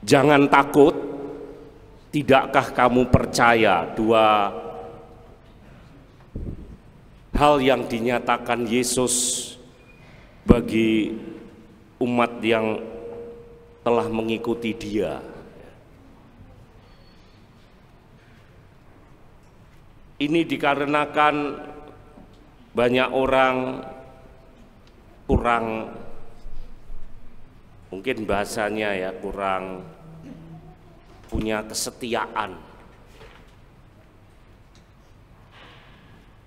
Jangan takut, tidakkah kamu percaya? Dua hal yang dinyatakan Yesus bagi umat yang telah mengikuti Dia. Ini dikarenakan banyak orang kurang, mungkin bahasanya ya, kurang punya kesetiaan,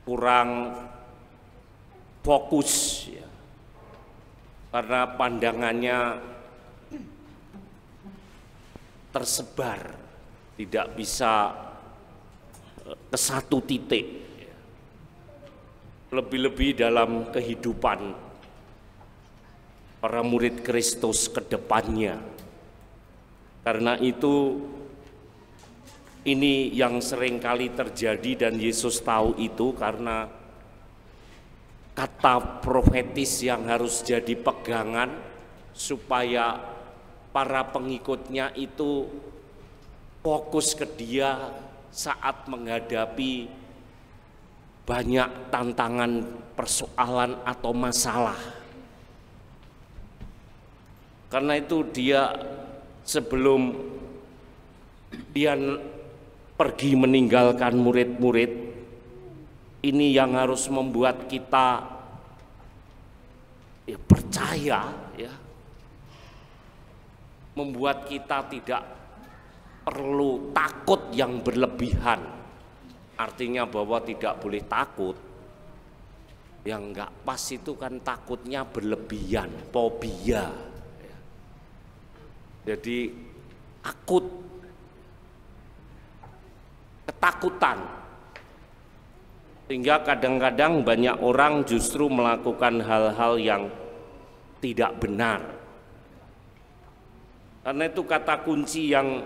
kurang fokus ya, karena pandangannya tersebar, tidak bisa ke satu titik, lebih-lebih dalam kehidupan para murid Kristus ke depannya. Karena itu ini yang seringkali terjadi dan Yesus tahu itu, karena kata profetis yang harus jadi pegangan supaya para pengikutnya itu fokus ke Dia saat menghadapi banyak tantangan, persoalan atau masalah. Karena itu Dia sebelum Dia pergi meninggalkan murid-murid, ini yang harus membuat kita ya percaya ya, membuat kita tidak perlu takut yang berlebihan. Artinya bahwa tidak boleh takut. Yang enggak pas itu kan takutnya berlebihan, fobia. Jadi akut, ketakutan. Sehingga kadang-kadang banyak orang justru melakukan hal-hal yang tidak benar. Karena itu kata kunci yang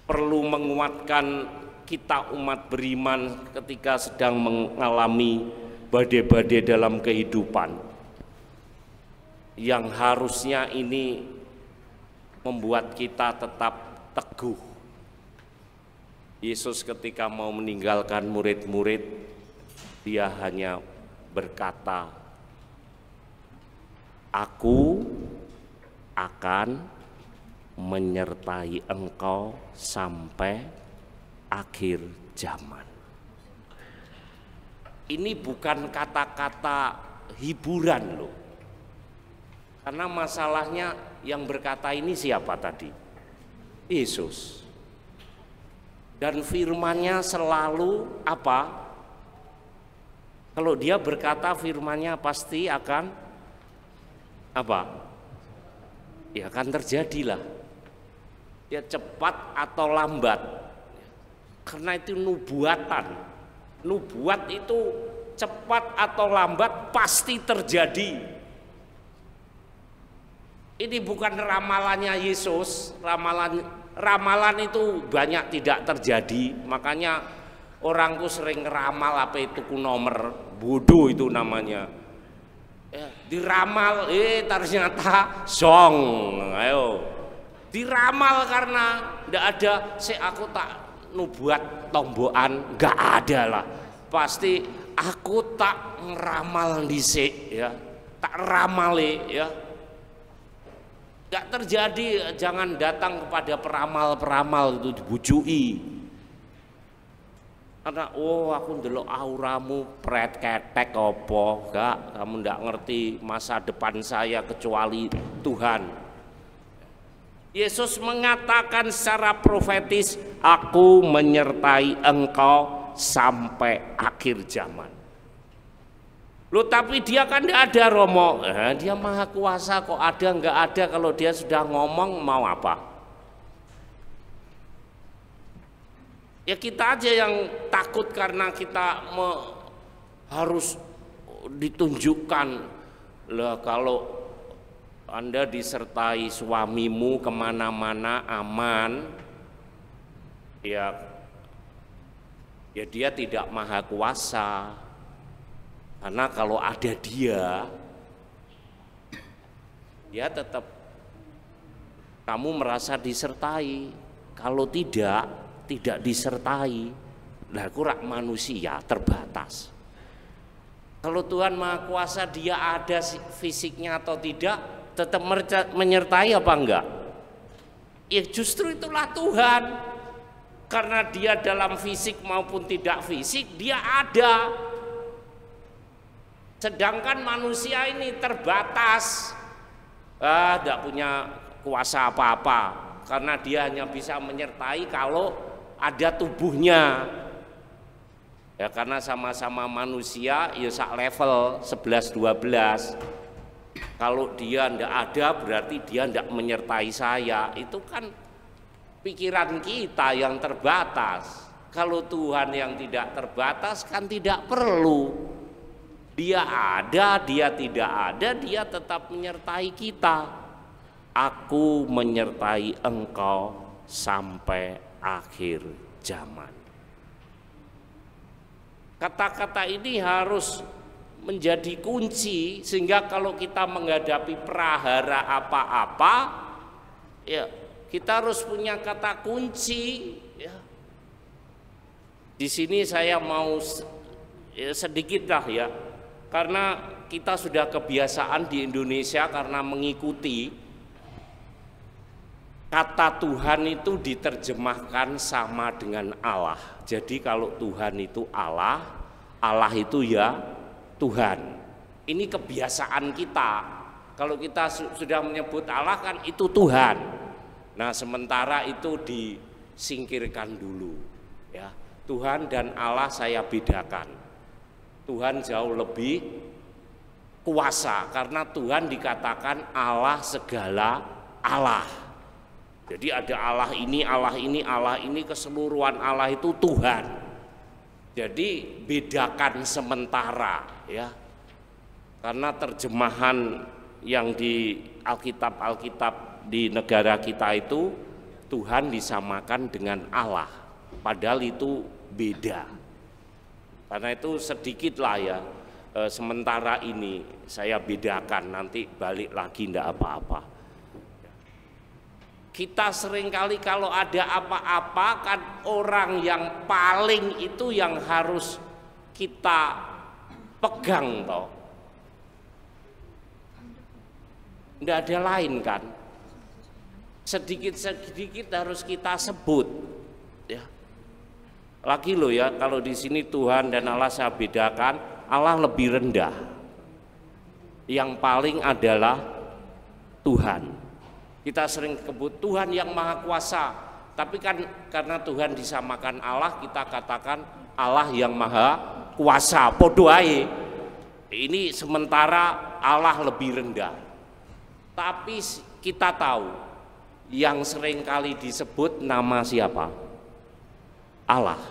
perlu menguatkan kita umat beriman ketika sedang mengalami badai-badai dalam kehidupan, yang harusnya ini membuat kita tetap teguh. Yesus ketika mau meninggalkan murid-murid, Dia hanya berkata, "Aku akan menyertai engkau sampai akhir zaman." Ini bukan kata-kata hiburan loh. Karena masalahnya yang berkata ini siapa tadi? Yesus. Dan firman-Nya selalu apa? Kalau Dia berkata, firman-Nya pasti akan apa? Ya akan terjadilah. Ya cepat atau lambat, karena itu nubuatan. Nubuat itu cepat atau lambat pasti terjadi. Ini bukan ramalannya Yesus. Ramalan itu banyak tidak terjadi. Makanya orangku sering ngeramal apa itu nomor, bodoh itu namanya. Diramal, ternyata song. Ayo. Diramal karena tidak ada, aku tak nubuat tombokan, nggak ada lah. Pasti aku tak ngeramal dhisik ya, tak ramale ya. Nggak terjadi. Jangan datang kepada peramal-peramal itu dibujui. Karena aku ndelok auramu pret ketek opo, enggak, kamu ndak ngerti masa depan saya kecuali Tuhan. Yesus mengatakan secara profetis, "Aku menyertai engkau sampai akhir zaman." Loh, tapi Dia kan tidak ada, Romo. Dia maha kuasa kok, ada enggak ada. Kalau Dia sudah ngomong mau apa? Ya kita aja yang takut karena kita harus ditunjukkan. Lah kalau Anda disertai suamimu kemana-mana aman, ya Dia tidak maha kuasa. Karena kalau ada Dia tetap kamu merasa disertai. Kalau tidak disertai. Lah kurang manusia terbatas. Kalau Tuhan Maha Kuasa, dia ada fisiknya atau tidak, tetap menyertai apa enggak? Ya justru itulah Tuhan. Karena dia dalam fisik maupun tidak fisik, dia ada. Sedangkan manusia ini terbatas, tidak punya kuasa apa-apa, karena dia hanya bisa menyertai kalau ada tubuhnya. Ya karena sama-sama manusia, ya sak level 11-12. Kalau dia tidak ada berarti dia tidak menyertai saya. Itu kan pikiran kita yang terbatas. Kalau Tuhan yang tidak terbatas kan tidak perlu. Dia ada, dia tidak ada, dia tetap menyertai kita. Aku menyertai engkau sampai akhir zaman. Kata-kata ini harus menjadi kunci sehingga kalau kita menghadapi prahara apa-apa, ya kita harus punya kata kunci. Ya. Di sini saya mau sedikit lah ya, karena kita sudah kebiasaan di Indonesia karena mengikuti kata Tuhan itu diterjemahkan sama dengan Allah. Jadi kalau Tuhan itu Allah, Allah itu ya Tuhan. Ini kebiasaan kita. Kalau kita sudah menyebut Allah kan itu Tuhan. Nah, sementara itu disingkirkan dulu. Ya, Tuhan dan Allah saya bedakan. Tuhan jauh lebih kuasa karena Tuhan dikatakan Allah segala Allah. Jadi ada Allah ini, Allah ini, Allah ini, keseluruhan Allah itu Tuhan. Jadi bedakan sementara ya. Karena terjemahan yang di Alkitab di negara kita itu Tuhan disamakan dengan Allah. Padahal itu beda. Karena itu sedikit lah ya, sementara ini saya bedakan, nanti balik lagi enggak apa-apa. Kita seringkali kalau ada apa-apa kan orang yang paling itu yang harus kita pegang toh. Enggak ada lain kan. Sedikit-sedikit harus kita sebut ya. Lagi loh ya, kalau di sini Tuhan dan Allah saya bedakan, Allah lebih rendah. Yang paling adalah Tuhan. Kita sering kebut Tuhan yang Maha Kuasa, tapi kan karena Tuhan disamakan Allah, kita katakan Allah yang Maha Kuasa. Podo ae. Ini sementara Allah lebih rendah. Tapi kita tahu yang sering kali disebut nama siapa? Allah.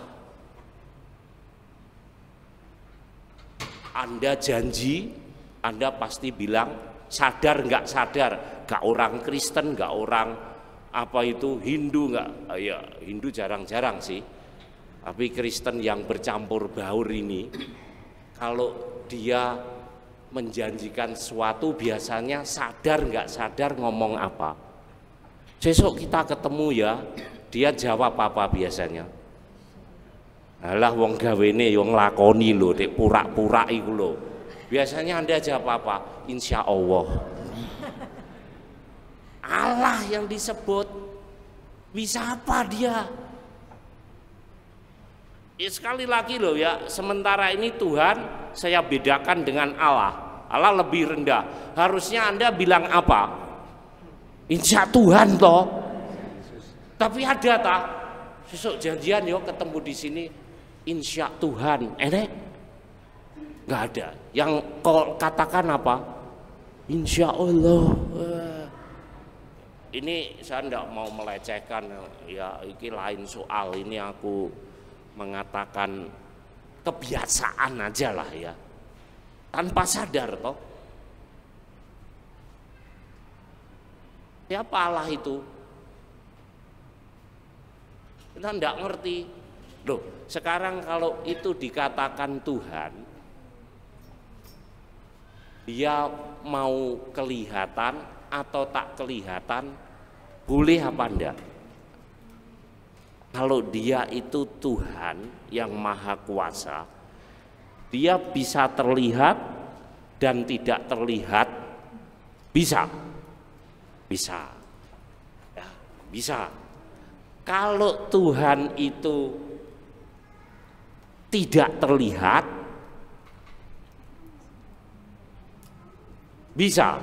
Anda janji, Anda pasti bilang sadar nggak sadar, nggak orang Kristen, nggak orang apa itu Hindu, nggak ya Hindu jarang-jarang sih, tapi Kristen yang bercampur baur ini kalau dia menjanjikan sesuatu biasanya sadar nggak sadar ngomong apa. Besok kita ketemu ya, dia jawab apa biasanya? Alah wong gawene yo nglakoni lho, nek pura-pura iku lho. Biasanya Anda jawab apa? Insya Allah. Allah yang disebut, bisa apa dia? Ya, sekali lagi loh ya, sementara ini Tuhan saya bedakan dengan Allah. Allah lebih rendah. Harusnya Anda bilang apa? Insya Tuhan toh. Tapi ada tak? Besok janjian yuk ketemu di sini. Insya Tuhan. Nggak ada. Yang kau katakan apa? Insya Allah. Ini saya tidak mau melecehkan ya, ini lain soal. Ini aku mengatakan kebiasaan aja lah ya, tanpa sadar toh. Siapa Allah itu? Kita tidak ngerti. Loh, sekarang kalau itu dikatakan Tuhan, dia mau kelihatan atau tak kelihatan Boleh apa enggak? Kalau dia itu Tuhan yang maha kuasa, dia bisa terlihat dan tidak terlihat, bisa ya, bisa. Kalau Tuhan itu tidak terlihat, bisa.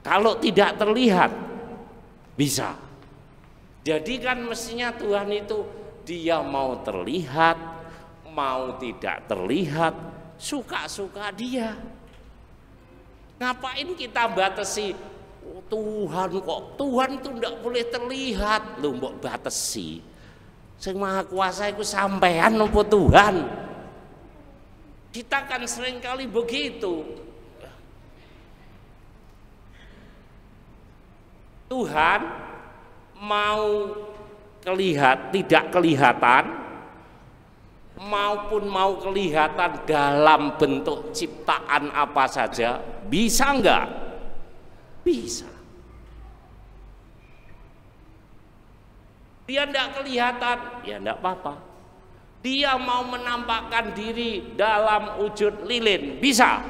Kalau tidak terlihat, bisa. Jadi kan mestinya Tuhan itu dia mau terlihat, mau tidak terlihat, suka-suka dia. Ngapain kita batasi? Oh, Tuhan kok, Tuhan itu tidak boleh terlihat, lu mbok batasi. Sing maha kuasa itu sampean nopo Tuhan? Kita kan seringkali begitu. Tuhan mau tidak kelihatan maupun mau kelihatan dalam bentuk ciptaan apa saja, bisa enggak? Bisa. Dia enggak kelihatan, ya enggak apa-apa. Dia mau menampakkan diri dalam wujud lilin, bisa.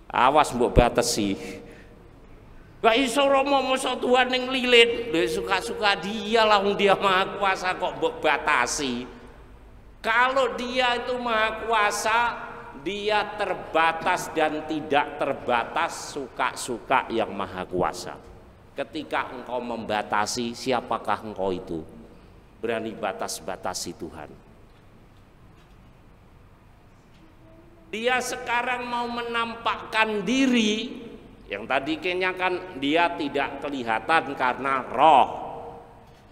Awas mbok batasi. Gak iso Romo masa Tuhan yang lilin, suka-suka dia lah, dia maha kuasa kok mbok batasi. Kalau dia itu maha kuasa, dia terbatas dan tidak terbatas, suka-suka yang maha kuasa. Ketika engkau membatasi, siapakah engkau itu? Berani batas-batasi Tuhan. Dia sekarang mau menampakkan diri. Yang tadi kayaknya kan dia tidak kelihatan karena roh.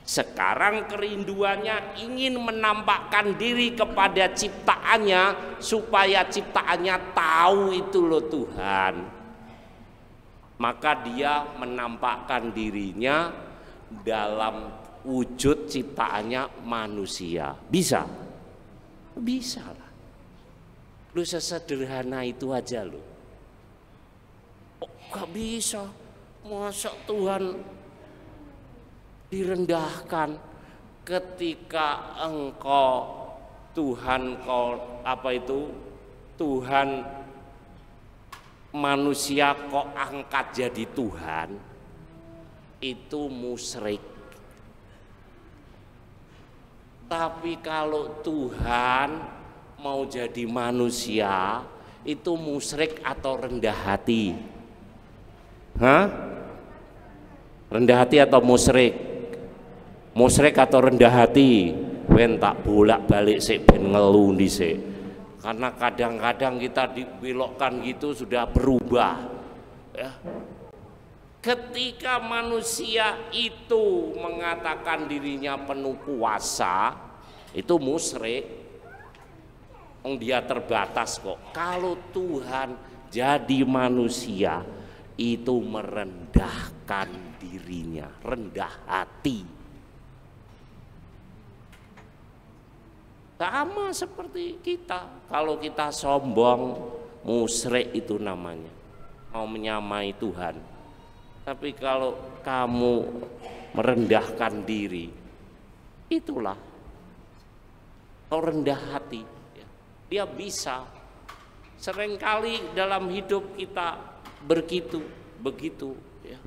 Sekarang kerinduannya ingin menampakkan diri kepada ciptaannya, supaya ciptaannya tahu itu loh Tuhan. Maka dia menampakkan dirinya dalam wujud ciptaannya manusia. Bisa? Bisa lah. Lu sesederhana itu aja lo. Gak bisa, masa Tuhan direndahkan ketika engkau Tuhan Tuhan manusia kok angkat jadi Tuhan, itu musyrik. Tapi kalau Tuhan mau jadi manusia, itu musyrik atau rendah hati? Hah? Rendah hati atau musyrik? Musyrik atau rendah hati? Ben tak bolak-balik sik ben ngelu dhisik. Karena kadang-kadang kita dibelokkan gitu sudah berubah. Ya. Ketika manusia itu mengatakan dirinya penuh kuasa, itu musyrik. Dia terbatas kok. Kalau Tuhan jadi manusia, itu merendahkan dirinya, rendah hati. Sama seperti kita, kalau kita sombong, musyrik itu namanya, mau menyamai Tuhan. Tapi kalau kamu merendahkan diri, itulah kau rendah hati. Dia bisa. Seringkali dalam hidup kita begitu ya.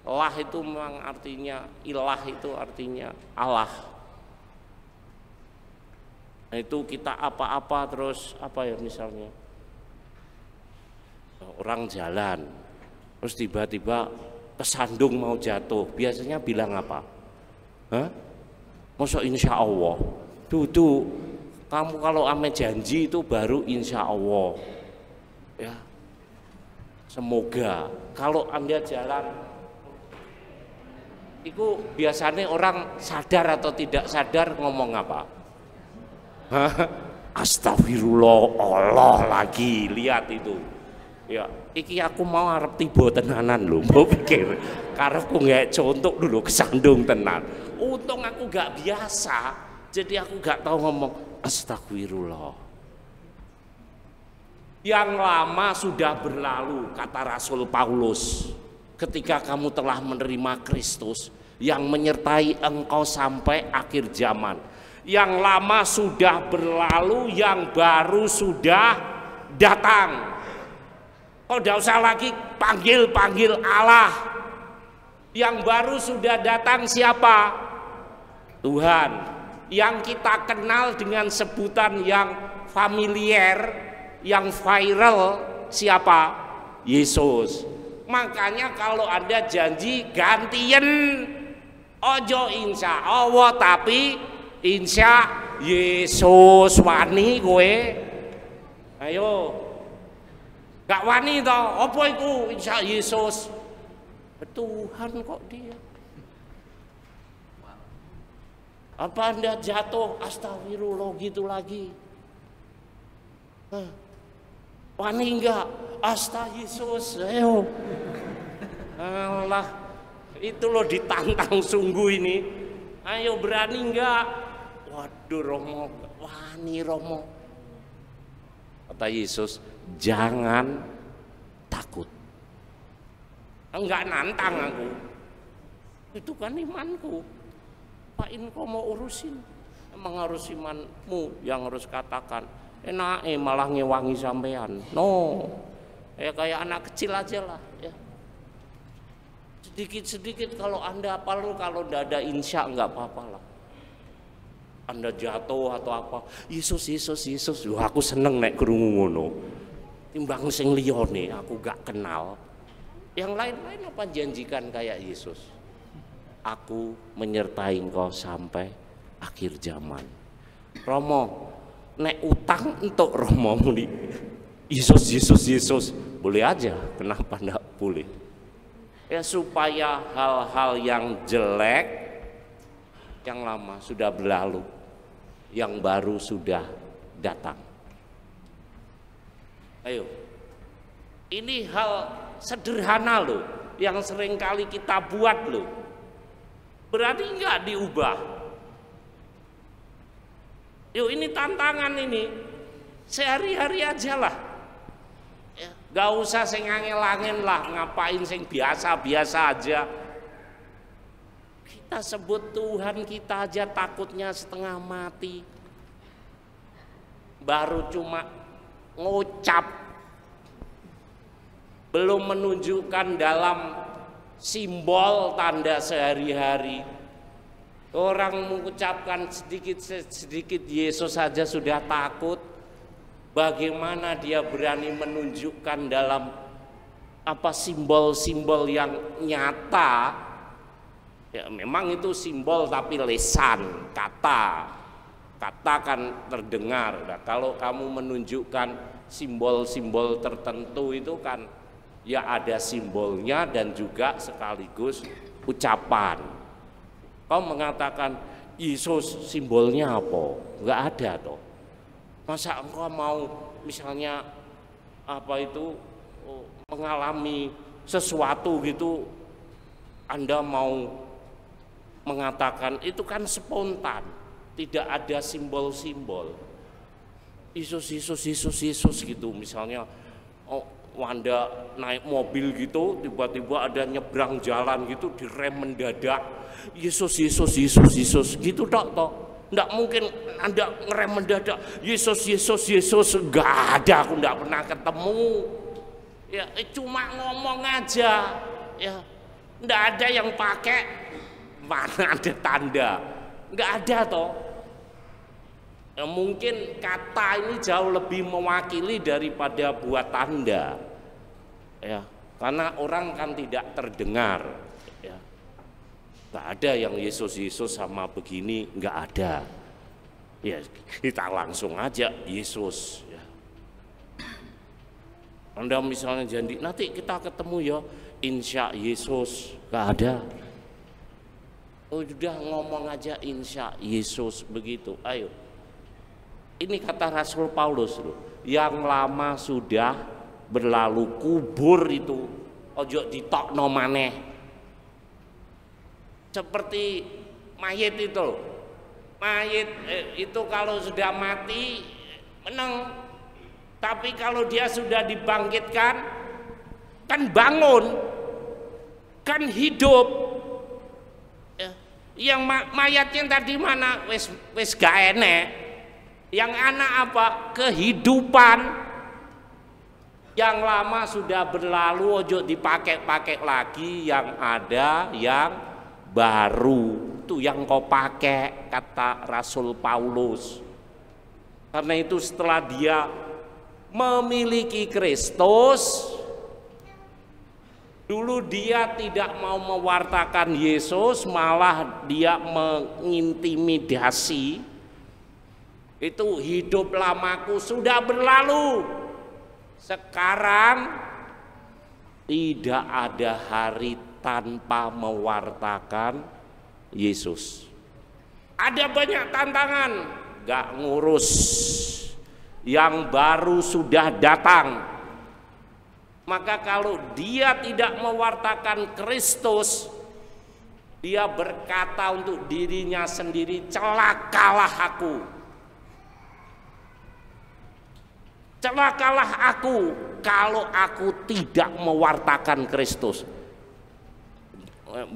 Allah itu memang artinya, ilah itu artinya Allah. Nah, itu kita apa-apa terus apa ya, misalnya orang jalan terus tiba-tiba kesandung mau jatuh, biasanya bilang apa? Hah? Masa insya Allah? Tuh kamu kalau ame janji itu baru insya Allah ya. Semoga. Kalau Anda jalan itu biasanya orang sadar atau tidak sadar ngomong apa? Astagfirullah, Allah lagi, lihat itu ya, iki aku mau arep tiba tenanan lho, mau pikir karepku nggak contoh dulu kesandung tenan. Untung aku gak biasa, jadi aku gak tahu ngomong astagfirullah. Yang lama sudah berlalu, kata Rasul Paulus. Ketika kamu telah menerima Kristus yang menyertai engkau sampai akhir zaman. Yang lama sudah berlalu, yang baru sudah datang. Kau tidak usah lagi panggil-panggil Allah. Yang baru sudah datang siapa? Tuhan. Yang kita kenal dengan sebutan yang familiar, yang viral siapa? Yesus. Makanya kalau Anda janji gantian, ojo insya Allah tapi insya Yesus. Wani kowe? Ayo. Gak wani toh? Apa itu insya Yesus? Tuhan kok dia. Apa Anda jatuh astagfirullah gitu lagi? Wani enggak? Asta Yesus, ayo. Allah, itu loh ditantang sungguh ini. Ayo berani enggak? Waduh Romo, wani Romo. Kata Yesus, jangan takut. Enggak nantang aku. Itu kan imanku. Pak kau mau urusin. Emang harus imanmu yang harus katakan. Enak malah ngewangi sampean. No, ya kayak anak kecil aja lah ya. Sedikit-sedikit kalau Anda apal, kalau tidak ada insya nggak apa-apa lah. Anda jatuh atau apa, Yesus Yesus Yesus, wah aku seneng nek krungu ngono. Timbang sing liyane aku gak kenal. Yang lain-lain apa janjikan kayak Yesus? Aku menyertai engkau sampai akhir zaman. Romo, nek utang untuk Romo muni Yesus Yesus Yesus boleh aja, kenapa ndak boleh? Ya supaya hal-hal yang jelek yang lama sudah berlalu, yang baru sudah datang. Ayo, ini hal sederhana loh, yang sering kali kita buat loh. Berarti enggak diubah. Yuk ini tantangan ini, sehari-hari aja lah. Ya, gak usah sing angel-angel lah, ngapain sing biasa-biasa aja. Kita sebut Tuhan kita aja takutnya setengah mati. Baru cuma ngucap, belum menunjukkan dalam simbol tanda sehari-hari. Orang mengucapkan sedikit-sedikit Yesus saja sudah takut. Bagaimana dia berani menunjukkan dalam apa simbol-simbol yang nyata? Ya memang itu simbol tapi lesan, kata kan terdengar. Nah, kalau kamu menunjukkan simbol-simbol tertentu itu kan ya ada simbolnya dan juga sekaligus ucapan. Kau mengatakan Yesus simbolnya apa? Enggak ada toh. Masa engkau mau misalnya apa itu mengalami sesuatu gitu, Anda mau mengatakan itu kan spontan, tidak ada simbol-simbol. Yesus Yesus Yesus Yesus gitu misalnya. Wanda naik mobil gitu, tiba-tiba ada nyebrang jalan gitu, direm mendadak, Yesus Yesus Yesus Yesus gitu tok. Nggak mungkin Anda ngerem mendadak Yesus Yesus Yesus, nggak ada, aku nggak pernah ketemu. Ya cuma ngomong aja, ya nggak ada yang pakai mana ada tanda, nggak ada toh. Ya, mungkin kata ini jauh lebih mewakili daripada buat tanda, ya karena orang kan tidak terdengar, ya nggak ada yang Yesus Yesus sama begini, nggak ada, ya kita langsung aja Yesus. Ya. Anda misalnya janji nanti kita ketemu ya, insya Yesus, nggak ada. Udah ngomong aja insya Yesus begitu, ayo. Ini kata Rasul Paulus loh, yang lama sudah berlalu, kubur itu ojo ditokno maneh. Seperti mayit itu, mayit itu kalau sudah mati meneng, Tapi kalau dia sudah dibangkitkan, kan bangun, kan hidup. Ya. Yang mayatnya tadi mana? Wes gak enek. Yang anak apa? Kehidupan. Yang lama sudah berlalu, ojo dipakai-pakai lagi, yang ada yang baru. Itu yang kau pakai, kata Rasul Paulus. Karena itu setelah dia memiliki Kristus, dulu dia tidak mau mewartakan Yesus, malah dia mengintimidasi. Itu hidup lamaku sudah berlalu. Sekarang tidak ada hari tanpa mewartakan Yesus. Ada banyak tantangan, gak ngurus. Yang baru sudah datang. Maka kalau dia tidak mewartakan Kristus, dia berkata untuk dirinya sendiri, celakalah aku. Celakalah aku kalau aku tidak mewartakan Kristus.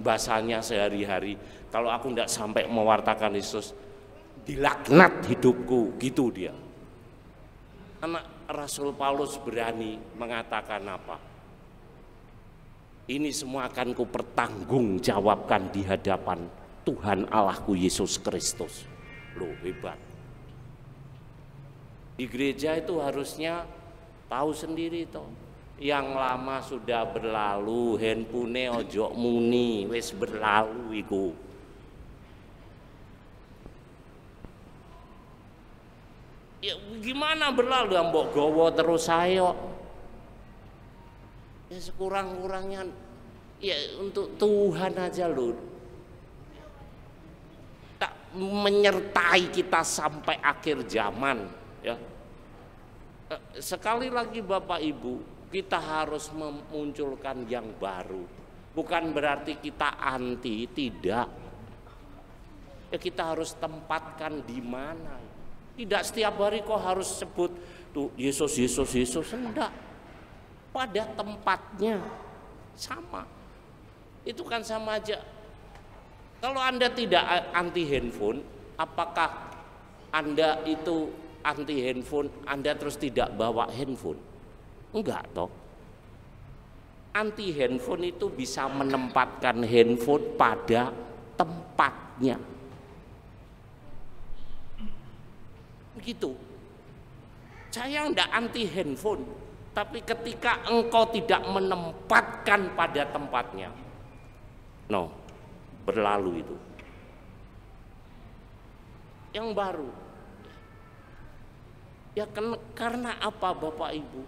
Bahasanya sehari-hari, kalau aku tidak sampai mewartakan Kristus, dilaknat hidupku, gitu dia. Anak Rasul Paulus berani mengatakan apa? Ini semua akan kupertanggungjawabkan di hadapan Tuhan Allahku Yesus Kristus. Loh, hebat. Di gereja itu harusnya tahu sendiri toh. Yang lama sudah berlalu, handphone ojo muni, wis berlalu iku. Ya gimana berlalu, mbok gowo terus ayo. Ya sekurang-kurangnya ya untuk Tuhan aja loh. Tak menyertai kita sampai akhir zaman ya. Sekali lagi Bapak Ibu, kita harus memunculkan yang baru. Bukan berarti kita anti, tidak. Ya kita harus tempatkan di mana. Tidak setiap hari kok harus sebut tuh Yesus, Yesus, Yesus, enggak. Pada tempatnya sama. Itu kan sama aja. Kalau Anda tidak anti handphone, apakah Anda itu anti handphone, Anda terus tidak bawa handphone? Enggak toh. Anti handphone itu bisa menempatkan handphone pada tempatnya. Begitu. Saya enggak anti handphone, tapi ketika engkau tidak menempatkan pada tempatnya, no, berlalu itu. Yang baru. Ya karena apa Bapak Ibu?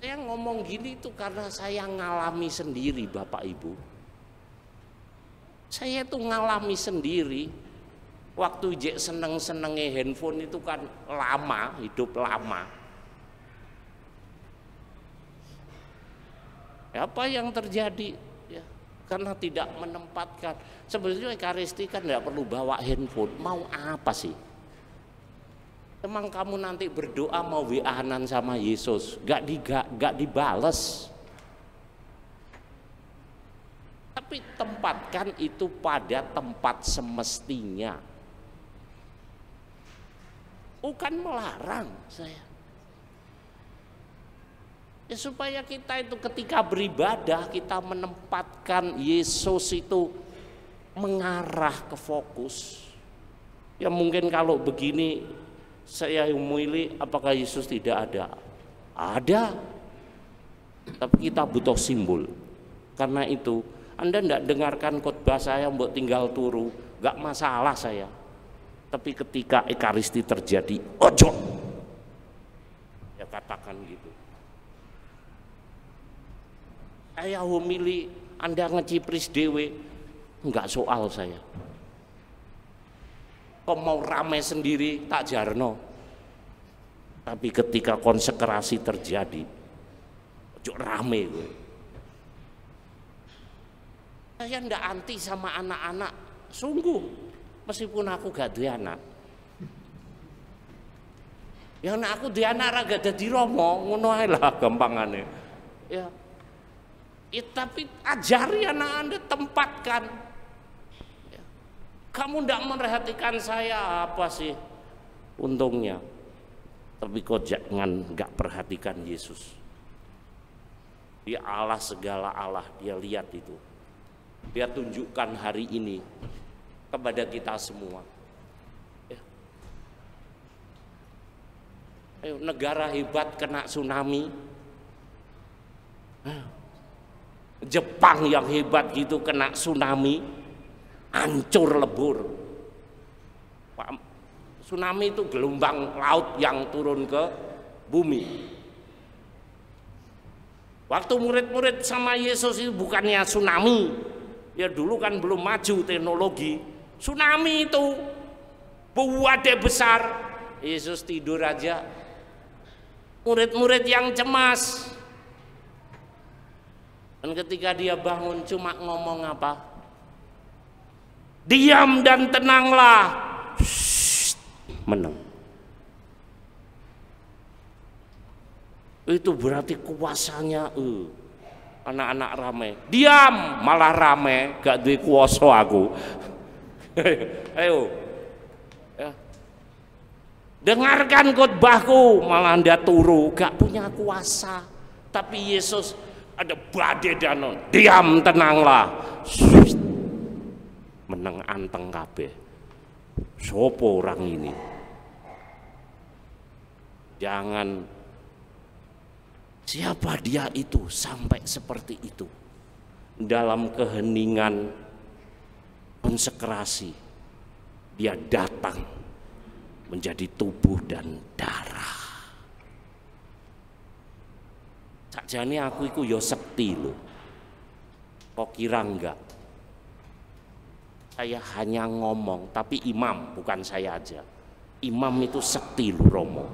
Saya ngomong gini itu karena saya ngalami sendiri Bapak Ibu. Saya tuh ngalami sendiri. Waktu Jek seneng-senengnya handphone itu kan lama, hidup lama. Ya, apa yang terjadi? Ya, karena tidak menempatkan. Sebenarnya Ekaristi kan tidak perlu bawa handphone. Mau apa sih? Emang kamu nanti berdoa mau WA-an sama Yesus, gak dibales. Tapi tempatkan itu pada tempat semestinya. Bukan melarang saya. Ya supaya kita itu ketika beribadah kita menempatkan Yesus itu mengarah ke fokus. Ya mungkin kalau begini saya memilih apakah Yesus tidak ada? Ada. Tapi kita butuh simbol. Karena itu Anda tidak dengarkan khotbah saya mbok tinggal turu, gak masalah saya. Tapi ketika Ekaristi terjadi, ojo. Ya katakan gitu. Saya homili Anda ngecipris dewe, enggak soal saya. Kok mau ramai sendiri tak jarno. Tapi ketika konsekrasi terjadi, ojo rame gue. Saya ndak anti sama anak-anak, sungguh, meskipun aku gak ada anak. Ya anak aku di anak raga dadi romo, ngono ae lah gampangane. Ya. Tapi ajari anak Anda, tempatkan. Ya. Kamu tidak merhatikan saya apa sih untungnya? Tapi kau jangan nggak perhatikan Yesus. Dia Allah segala Allah, dia lihat itu. Dia tunjukkan hari ini kepada kita semua. Ayo, negara hebat kena tsunami, Jepang yang hebat gitu kena tsunami, hancur lebur. Tsunami itu gelombang laut yang turun ke bumi. Waktu murid-murid sama Yesus itu bukannya tsunami, ya dulu kan belum maju teknologi. Tsunami itu badai besar, Yesus tidur aja. Murid-murid yang cemas. Dan ketika dia bangun cuma ngomong apa? Diam dan tenanglah. Shhh, menang. Itu berarti kuasanya anak-anak rame. Diam, malah rame, gak duwe kuasa aku. Ayo. Ya. Dengarkan khotbahku, malah Anda turu, gak punya kuasa. Tapi Yesus ada badai danau, diam tenanglah. Meneng anteng kabeh. Sopo orang ini? Jangan, siapa dia itu sampai seperti itu? Dalam keheningan konsekrasi, dia datang menjadi tubuh dan darah. Sakjane aku iku ya sekti lho. Kok kira enggak? Saya hanya ngomong, tapi imam, bukan saya aja. Imam itu sekti lho Romo.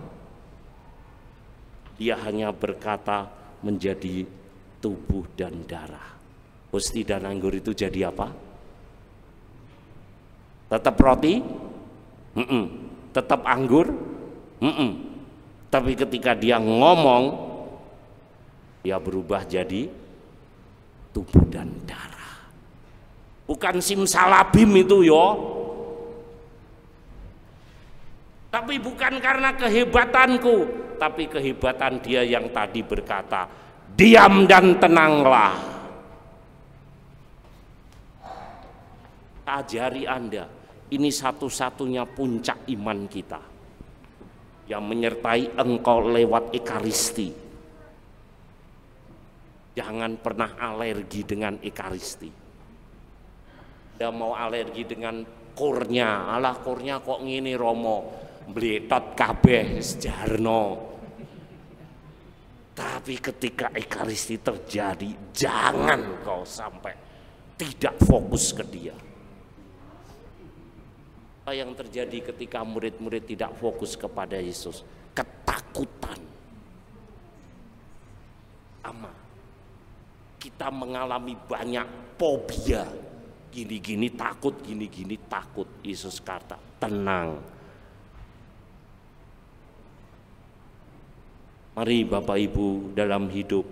Dia hanya berkata menjadi tubuh dan darah. Hosti dan anggur itu jadi apa? Tetap roti? Tetap anggur? Tapi ketika dia ngomong, dia berubah jadi tubuh dan darah. Bukan simsalabim itu yo. Tapi bukan karena kehebatanku, tapi kehebatan dia yang tadi berkata, diam dan tenanglah. Ajari Anda, ini satu-satunya puncak iman kita yang menyertai engkau lewat ekaristi. Jangan pernah alergi dengan ekaristi. Anda mau alergi dengan kurnya, alah kurnya kok ngini Romo, bletot kabeh sejarno. Tapi ketika ekaristi terjadi, jangan kau sampai tidak fokus ke dia. Apa yang terjadi ketika murid-murid tidak fokus kepada Yesus? Ketakutan. Sama. Kita mengalami banyak fobia. Gini-gini takut, gini-gini takut. Yesus kata, tenang. Mari Bapak Ibu dalam hidup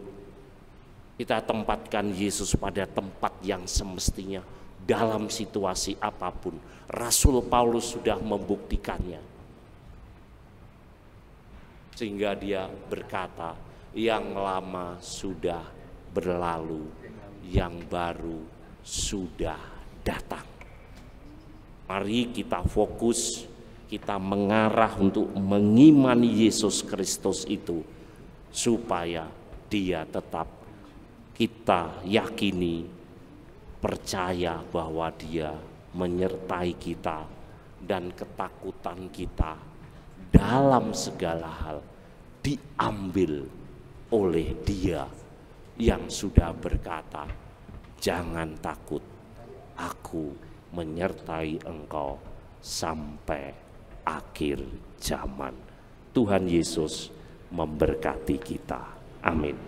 kita tempatkan Yesus pada tempat yang semestinya dalam situasi apapun. Rasul Paulus sudah membuktikannya. Sehingga dia berkata, yang lama sudah berlalu, yang baru sudah datang. Mari kita fokus, kita mengarah untuk mengimani Yesus Kristus itu, supaya dia tetap kita yakini, percaya bahwa dia menyertai kita dan ketakutan kita dalam segala hal diambil oleh dia yang sudah berkata, jangan takut, aku menyertai engkau sampai akhir zaman. Tuhan Yesus memberkati kita. Amin.